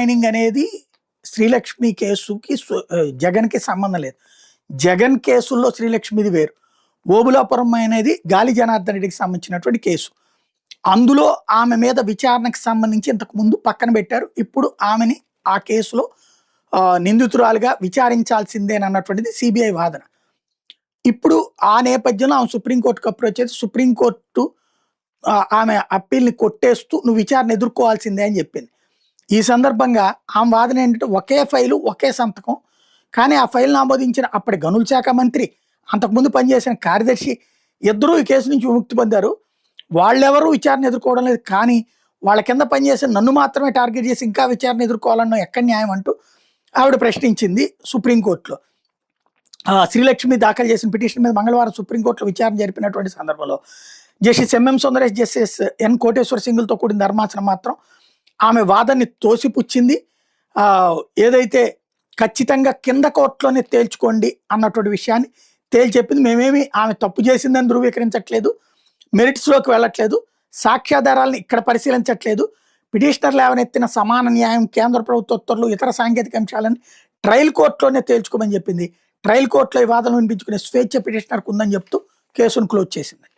Mining అనేది శ్రీలక్ష్మి కేసుకి జగన్కి సంబంధం లేదు. జగన్ కేసుల్లో శ్రీలక్ష్మిది వేరు. ఓబులాపురం అనేది గాలి జనార్దన్ రెడ్డికి సంబంధించినటువంటి కేసు. అందులో ఆమె మీద విచారణకు సంబంధించి ఇంతకు ముందు పక్కన పెట్టారు. ఇప్పుడు ఆమెని ఆ కేసులో నిందితురాలుగా విచారించాల్సిందేనన్నటువంటిది సిబిఐ వాదన. ఇప్పుడు ఆ నేపథ్యంలో ఆమె సుప్రీంకోర్టుకు అప్రోచ్ అయితే సుప్రీంకోర్టు ఆమె అప్పీల్ని కొట్టేస్తూ నువ్వు విచారణ ఎదుర్కోవాల్సిందే అని చెప్పింది. ఈ సందర్భంగా ఆమె వాదన ఏంటంటే ఒకే ఫైలు ఒకే సంతకం, కానీ ఆ ఫైల్ను ఆమోదించిన అప్పటి గనుల శాఖ మంత్రి, అంతకుముందు పనిచేసిన కార్యదర్శి ఇద్దరూ ఈ కేసు నుంచి విముక్తి పొందారు. వాళ్ళెవరూ విచారణ ఎదుర్కోవడం లేదు, కానీ వాళ్ళ కింద పనిచేసిన నన్ను మాత్రమే టార్గెట్ చేసి ఇంకా విచారణ ఎదుర్కోవాలన్న ఎక్కడ న్యాయం అంటూ ఆవిడ ప్రశ్నించింది సుప్రీంకోర్టులో. శ్రీలక్ష్మి దాఖలు చేసిన పిటిషన్ మీద మంగళవారం సుప్రీంకోర్టులో విచారణ జరిపినటువంటి సందర్భంలో justice M M Sundresh, justice N Koteswara సింగులతో కూడిన ధర్మాసనం మాత్రం ఆమె వాదనని తోసిపుచ్చింది. ఏదైతే ఖచ్చితంగా కింద కోర్టులోనే తేల్చుకోండి అన్నటువంటి విషయాన్ని తేల్చెప్పింది. మేమేమి ఆమె తప్పు చేసిందని ధృవీకరించట్లేదు, మెరిట్స్లోకి వెళ్ళట్లేదు, సాక్ష్యాధారాలను ఇక్కడ పరిశీలించట్లేదు, పిటిషనర్లు ఏవనెత్తిన సమాన న్యాయం, కేంద్ర ప్రభుత్వ ఉత్తర్వులు, ఇతర సాంకేతిక అంశాలని ట్రయల్ కోర్టులోనే తేల్చుకోమని చెప్పింది. ట్రయల్ కోర్టులో ఈ వాదనలు వినిపించుకునే స్వేచ్ఛ పిటిషనర్కు ఉందని చెప్తూ కేసును క్లోజ్ చేసింది.